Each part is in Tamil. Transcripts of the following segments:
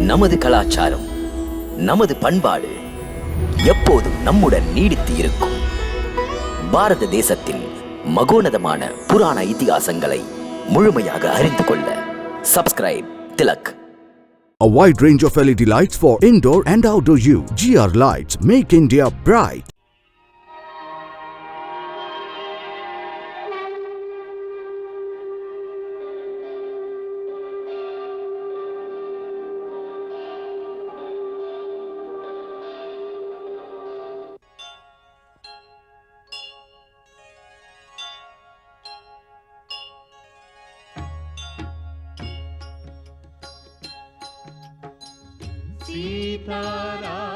நமது கலாச்சாரம், நமது பண்பாடு எப்போதும் நம்முடன் நீடித்து இருக்கும். பாரத தேசத்தின் மகோனதமான புராண இதிகாசங்களை முழுமையாக அறிந்து கொள்ள subscribe Tilak. A wide range of LED lights for indoor and outdoor use. GR Lights make India bright. Sitharaman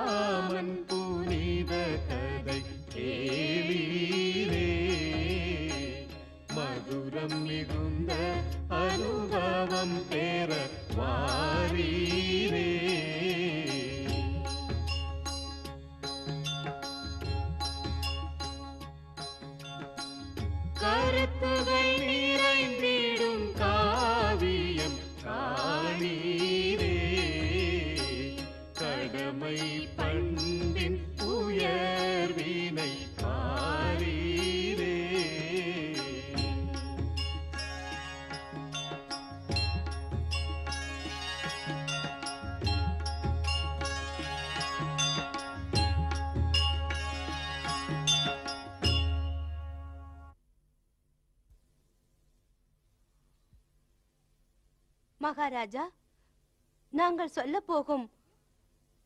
புனித கதை கேளீரே, மதுரம் மிகுந்த அனுபவம் பெற வாரீரே. கருத்துகள் நிறைந்திடும் காவியம் காணீரே, கடமை பண்பின் உயர்வினை பாரீரே. மகாராஜா, நாங்கள் சொல்ல போகும்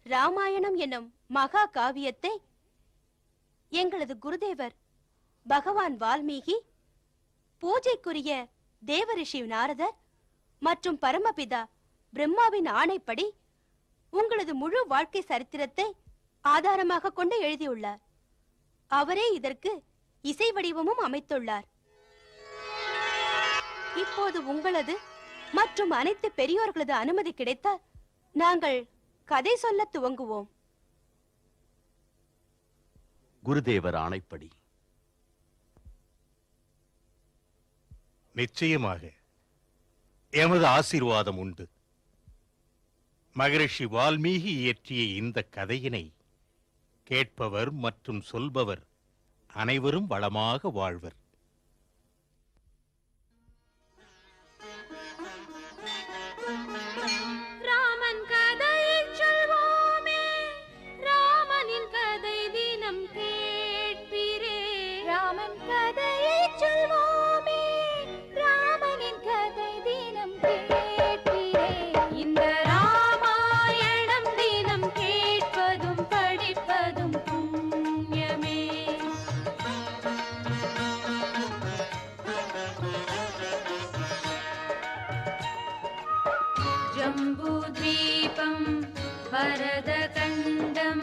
ராமாயணம் என்னும் மகா காவியத்தை எங்களது குருதேவர் பகவான் வால்மீகி, பூஜைக்குரிய தேவரிஷி நாரதர் மற்றும் பரமபிதா பிரம்மாவின் ஆணைப்படி உங்களது முழு வாழ்க்கை சரித்திரத்தை ஆதாரமாக கொண்டு எழுதியுள்ளார். அவரே இதற்கு இசை வடிவமும் அமைத்துள்ளார். இப்போது உங்களது மற்றும் அனைத்து பெரியோர்களது அனுமதி கிடைத்தால் நாங்கள் கதை சொல்ல துவங்குவோம். குருதேவர் ஆணைப்படி. நிச்சயமாக எமது ஆசீர்வாதம் உண்டு. மகரிஷி வால்மீகி இயற்றிய இந்த கதையினை கேட்பவர் மற்றும் சொல்பவர் அனைவரும் வளமாக வாழ்வர். जम्बूद्वीपं वरदकण्डं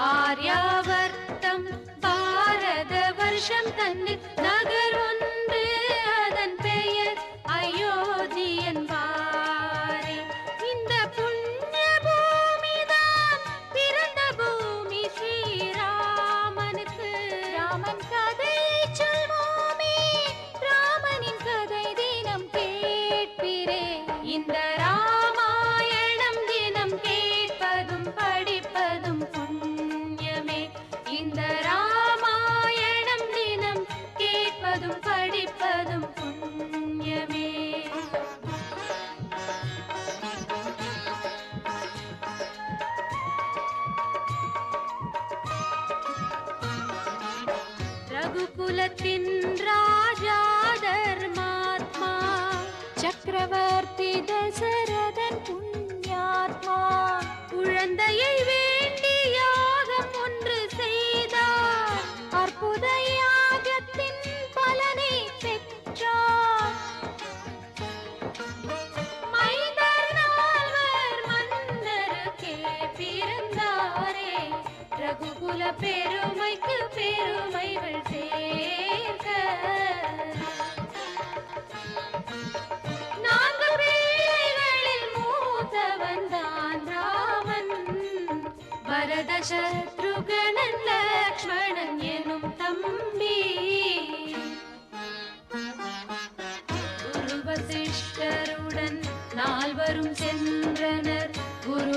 आर्यावर्तं भारतवर्षं तन्निल नगर ஒன்று அதன் பெயர் அயோத்தி என்பாரே. இந்த புண்ணிய பூமிதான் பிறந்த பூமி ஸ்ரீராமனுக்கு. ராமன் கதையை சொல்வோமே, ராமனின் கதை தினம் கேட்பிரே. இந்த ரகுகுலத்தின் ராஜா தர்மாத்மா, சக்கரவர்த்தி தசரதன் புண்ணியாத்மா, குழந்தையை வேண்டி யாகம் ஒன்று செய்தார். அற்புத யாகத்தின் பலனை பெற்றார். மைந்தர் நால்வர் மன்னருக்கே பிறந்தாரே, ரகுகுல பெருமைக்கு பெருமைகள் சேர்க்க. நான்கு பிள்ளைகளில் மூத்தவன் தான் ராமன், பரத சத்ருகணன் லக்ஷ்மணன் எனும் தம்பி. குரு வசிஷ்டருடன் நால்வரும் சென்றனர் குரு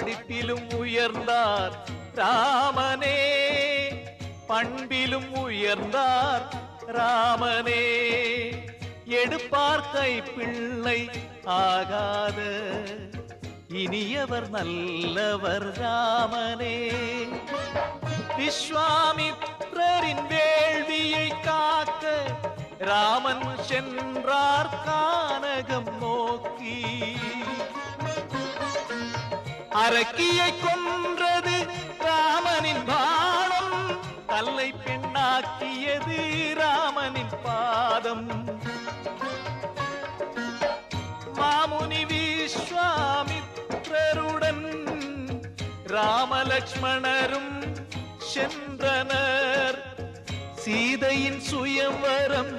படிப்பிலும் உயர்ந்தார் ராமனே, பண்பிலும் உயர்ந்தார் ராமனே. எடுப்பார் கை பிள்ளை ஆகாத இனியவர் நல்லவர் ராமனே. விஸ்வாமித்ரரின் வேள்வியை காக்க ராமன் சென்றார் கானகம் நோக்கி. அரக்கியை கொன்றது ராமனின் பாணம், கல்லை பெண்ணாக்கியது ராமனின் பாதம். மாமுனி விஸ்வாமித்ரருடன் ராமலக்ஷ்மணரும் சென்றனர். சீதையின் சுயம்வரம்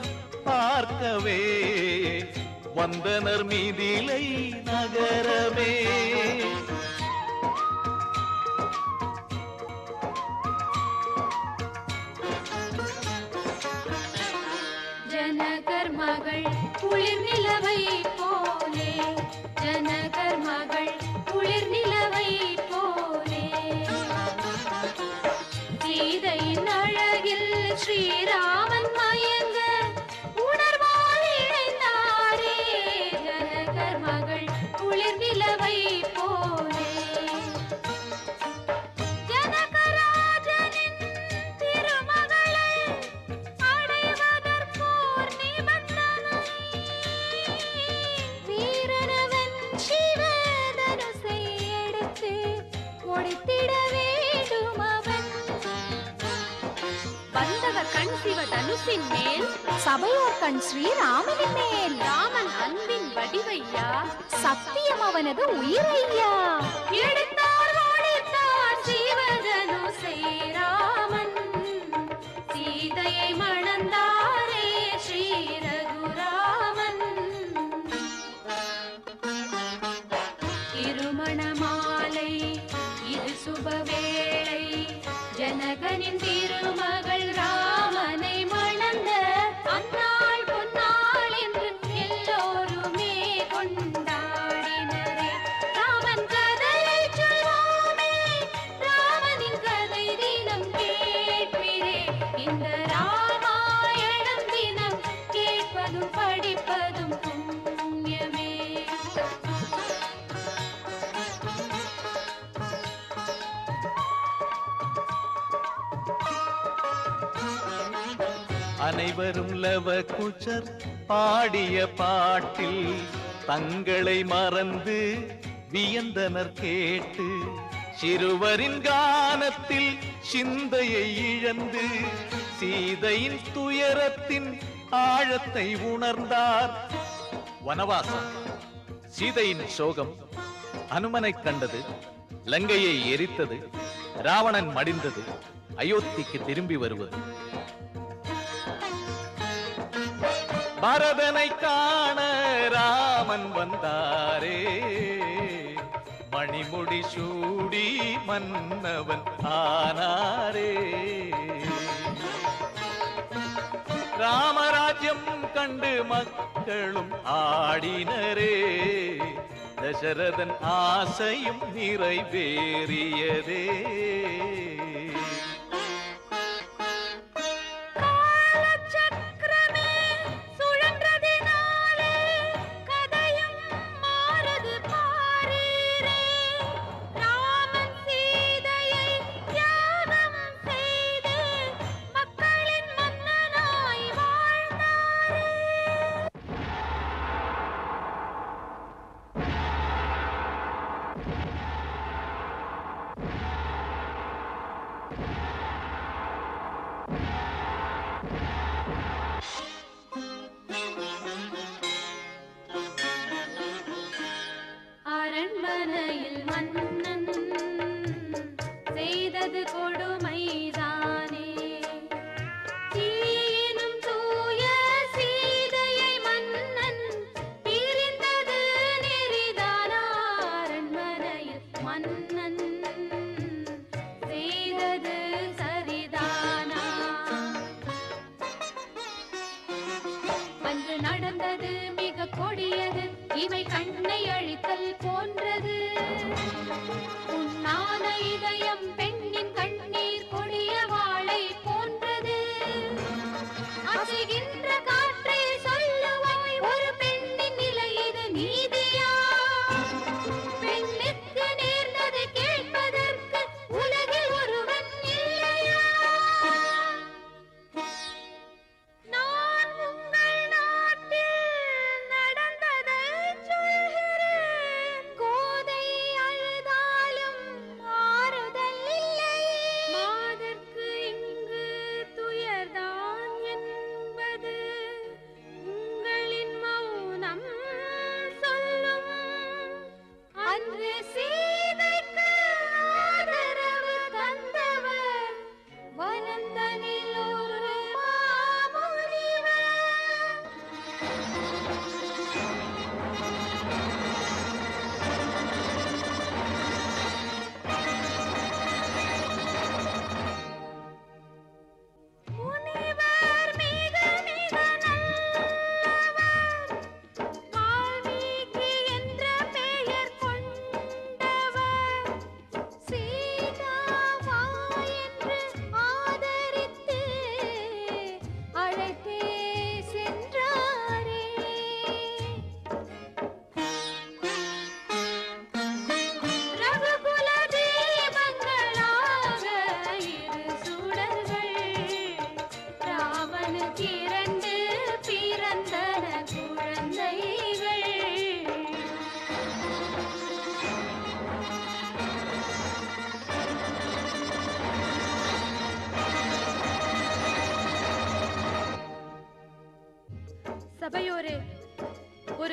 பார்க்கவே வந்தனர் மிதிலை நகரமே. ஜனகர் மகள் குளிர் நிலவை போலே, ஜனகர் மகள் குளிர் நிலவை போலே. சீதையின் அழகில் ஸ்ரீராமன் மயங்க உணர்வால் இணைந்தாரே, ஜனகர் மகள் குளிர் நிலவை போலே. ஜனகராஜனின் திருமகளை அடைவதற்கோர் நிபந்தனை, வீரனவன் சிவதனுசை எடுத்து முடித்திட வேண்டும் அவன். வந்தவர் கண் சிவ தனுசின் மேல், சபையோர் கண் ஸ்ரீராமனின் மேல். ராமன் அன்பின் வடிவையா, சத்தியம் அவனது உயிரையா. எடுத்தார் ஓடித்தார் சிவதனுசை ராமன், சீதையை மணந்தாரே ஸ்ரீ ரகுராமன். திருமண மாலை இது சுபவேளை, ஜனகனின் திருமகள் ராமனை மணந்த அந்நாள் பொன்னாள் என்று எல்லோருமே கொண்டாடினரே. ராமன் கதையை சொல்வோமே, ராமனின் கதை தினம் கேட்பிரே. இந்த ராமாயணம் தினம் கேட்பதும் படிப்பதும் புண்ணியமே. அனைவரும் லவ குச்சர் பாடிய பாட்டில் தங்களை மறந்து வியந்தனர் கேட்டு. சிறுவரின் கானத்தில் சிந்தையை இழந்து சீதையின் துயரத்தின் ஆழத்தை உணர்ந்தார். வனவாசம், சீதையின் சோகம், அனுமனை கண்டது, லங்கையை எரித்தது, ராவணன் மடிந்தது, அயோத்திக்கு திரும்பி வருவது. பரதனை காண ராமன் வந்தாரே, மணிமுடி சூடி மன்னவன் ஆனாரே. ராமராஜ்யம் கண்டு மக்களும் ஆடினரே, தசரதன் ஆசையும் நிறைவேறியதே. அரண்மனையில் மன்னன் செய்தது கொடுமைதானே, தீயினும் தூய சீதையை மன்னன் பிரிந்தது நெறிதானா. அரண்மனையில் மன்னன் செய்தது சரிதானா. அன்று நடந்தது மிக கொடியது, இவை கண்ணை அழித்தல் போன்றது.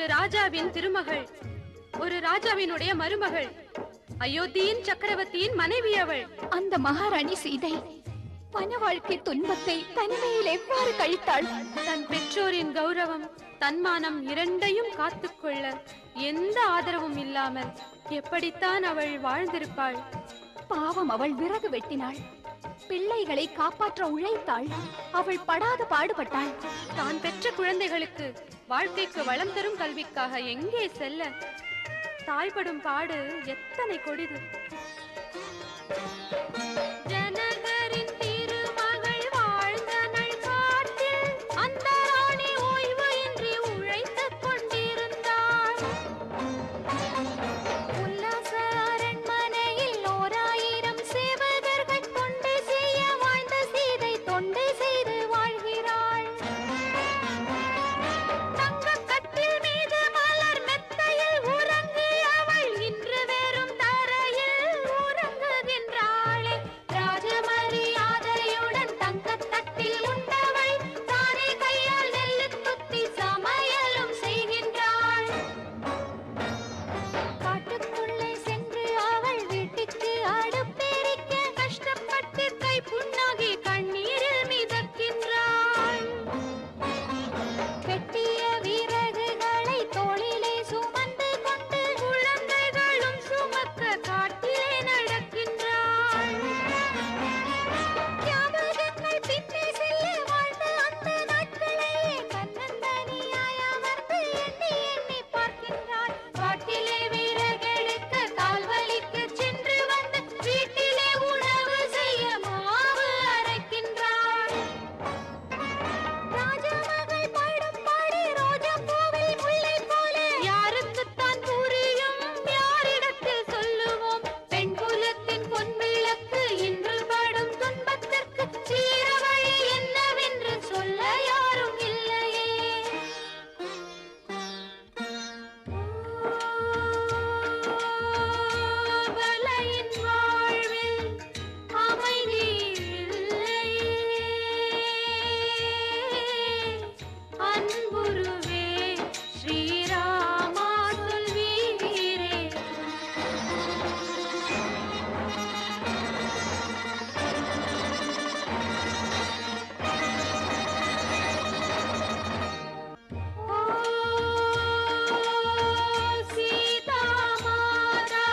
ஒரு ராஜாவின் திருமகள், ஒரு ராஜாவினுடைய மருமகள், அயோத்தியின் சக்கரவர்த்தியின் மனைவி அவள். அந்த மகாராணி சீதை வன வாழ்க்கை துன்பத்தை தனிமையில் எவ்வாறு கழித்தாள்? தன் பெற்றோரின் கௌரவம், தன்மானம் இரண்டையும் காத்துக்கொள்ள எந்த ஆதரவும் இல்லாமல் எப்படித்தான் அவள் வாழ்ந்திருப்பாள்? பாவம், அவள் விறகு வெட்டினாள், பிள்ளைகளை காப்பாற்ற உழைத்தாள், அவள் படாத பாடுபட்டாள். தான் பெற்ற குழந்தைகளுக்கு வாழ்க்கைக்கு வளம் தரும் கல்விக்காக எங்கே செல்ல? தாய்படும் பாடு எத்தனை கொடிது! ஜனகரின் திருமகள் வாழ்ந்த நாள் காட்டில் அந்த ராணி ஓய்வு இன்றி உழைத்துக் கொண்டிருந்தாள். உல்லாச அரண்மனையில் 1000 சேவகர்கள் தொண்டு செய்ய வாழ்ந்த சீதை தொண்டு செய்து வாழ்கிறாள். தங்கக் கட்டில் மீது மலர் மெத்தையில் உறங்கியவள் இன்று வெறும் தரையில் உறங்குகின்றாளே. ராஜமரியாதையுடன் தங்கத் தட்டில் உண்டவள் தானே கையால் நெல்லு குத்தி சமையலும் செய்கின்றாள். காட்டுக்குள்ளே சென்று அவள் வீட்டுக்கு அடுப்பெரிக்க கஷ்டப்பட்டு கை புண்ணாகி கண்ணீரில் மிதக்கின்றாள். வெட்டிய விறகுகளை தோளிலே சுமந்து கொண்டு குழந்தைகளும் சுமக்க காட்டிலே நடக்கின்றாள். ஞாபகங்கள் பின்னே செல்ல வாழ்ந்த அந்த நாட்களை தன்னந்தனியாய் அமர்ந்து எண்ணி எண்ணி பார்க்கின்றாள். காட்டிலே விறகெடுக்க கால்வலிக்க சென்று வந்து வீட்டிலே உணவு செய்ய மாவு அரைக்கின்றாள். ராஜமகள் பாடும் பாடி ரோஜா பூவில் முல்லை போல யாருக்குத்தான் புரியும், யாரிடத்தில் சொல்லுவோம்? பெண் குலத்தின் பொன்விளக்கு இன்று படும் துன்பத்திற்கு சீர வழி என்னவென்று சொல்ல யாரும் இல்லையே. வலையின் வாழ்வில் அமைதி இல்லையே. அன்புருவே ஸ்ரீராமா சொல்வீரே. சீதா மாதா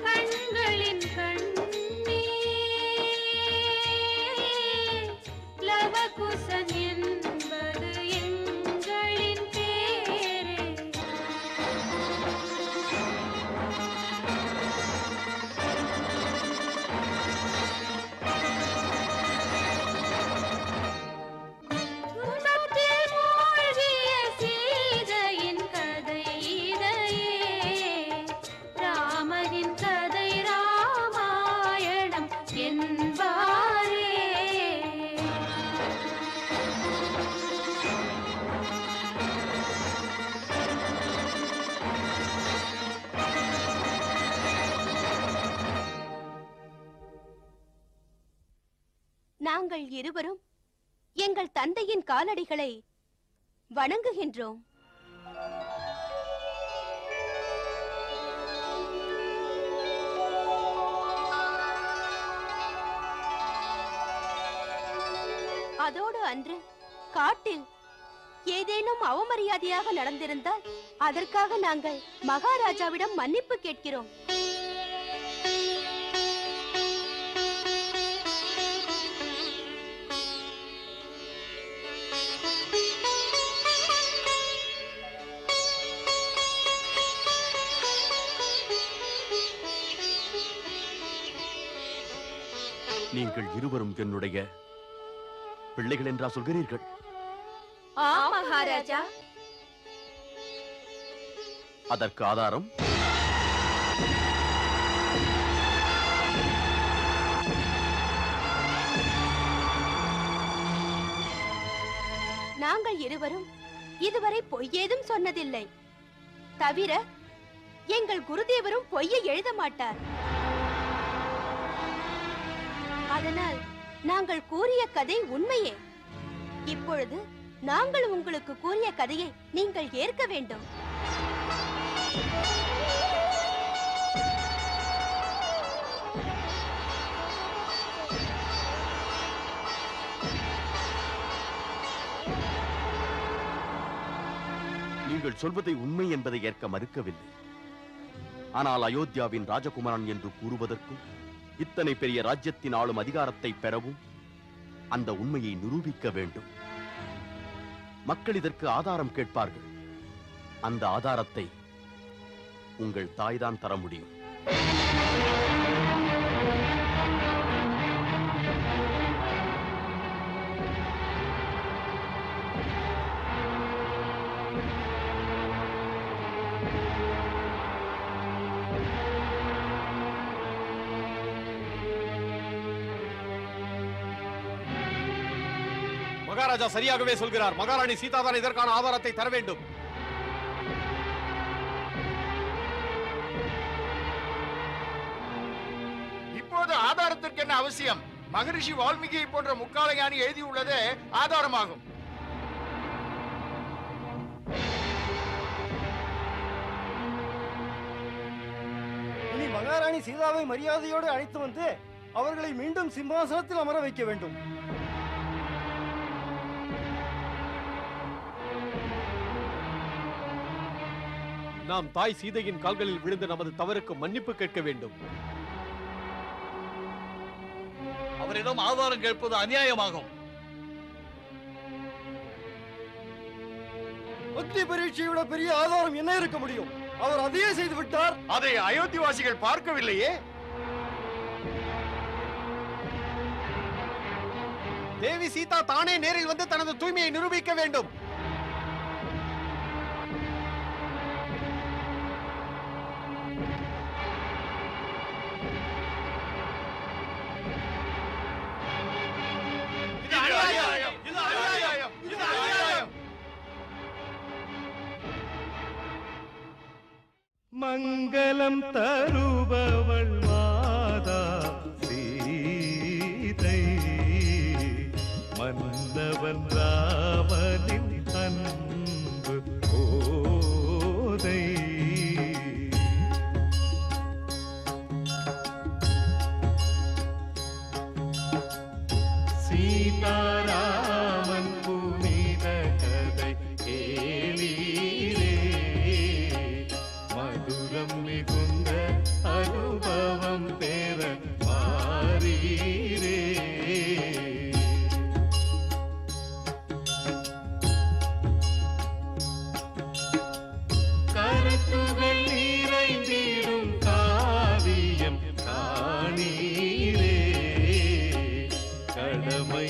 கண்களின் கண்ணே, லவகுசன் என்பது எங்களின் பேரே. துன்பத்தில் மூழ்கிய சீதையின் கதை இதையே. ராமனின் கதை ராமாயணம் என்பாரே. நாங்கள் இருவரும் எங்கள் தந்தையின் காலடிகளை வணங்குகின்றோம். அதோடு அன்று காட்டில் ஏதேனும் அவமரியாதையாக நடந்திருந்தால் அதற்காக நாங்கள் மகாராஜாவிடம் மன்னிப்பு கேட்கிறோம். நீங்கள் இருவரும் என்னுடைய பிள்ளைகள் என்றா சொல்கிறீர்கள்? மகாராஜா, அதற்கு ஆதாரம் நாங்கள் இருவரும் இதுவரை பொய்யேதும் சொன்னதில்லை. தவிர எங்கள் குருதேவரும் பொய்யை எழுத மாட்டார். அதனால் நாங்கள் கூறிய கதை உண்மையே. இப்பொழுது நாங்கள் உங்களுக்கு கூறிய கதையை நீங்கள் ஏற்க வேண்டும். நீங்கள் சொல்வதை உண்மை என்பதை ஏற்க மறுக்கவில்லை. ஆனால் அயோத்தியாவின் ராஜகுமாரன் என்று கூறுவதற்கும் இத்தனை பெரிய ராஜ்யத்தின் ஆளும் அதிகாரத்தை பெறவும் அந்த உண்மையை நிரூபிக்க வேண்டும். மக்கள் இதற்கு ஆதாரம் கேட்பார்கள். அந்த ஆதாரத்தை உங்கள் தாய்தான் தர முடியும். மகாராஜா சரியாகவே சொல்கிறார். மகாராணி சீதாதான் இதற்கான ஆதாரத்தை தர வேண்டும். இப்போது ஆதாரத்திற்கு என்ன அவசியம்? மகரிஷி வால்மீகியை போன்ற முக்கால ஞானி எழுதியுள்ளதே ஆதாரமாகும். இனி மகாராணி சீதாவை மரியாதையோடு அழைத்து வந்து அவர்களை மீண்டும் சிம்மாசனத்தில் அமர வைக்க வேண்டும். நாம் தாய் சீதையின் கால்களில் விழுந்து நமது தவறுக்கு மன்னிப்பு கேட்க வேண்டும். அவரிடம் ஆதாரம் கேட்பது அநியாயமாகும். அக்னி பரீட்சையோட பெரிய ஆதாரம் என்ன இருக்க முடியும்? அவர் அதையே செய்து விட்டார். அதை அயோத்திவாசிகள் பார்க்கவில்லையே. தேவி சீதா தானே நேரில் வந்து தனது தூய்மையை நிரூபிக்க வேண்டும். மங்களம் தருபவள் மாதா சீதை, மன்னவன் ராமனின் அன்பு போதை. சீதாராமன் புனித கதை கேளீரே, மதுரம் மிகுந்த அனுபவம் பெற மாறீரே. கருத்துகள் நிறைந்திடும் காவியம் காணீரே, கடமை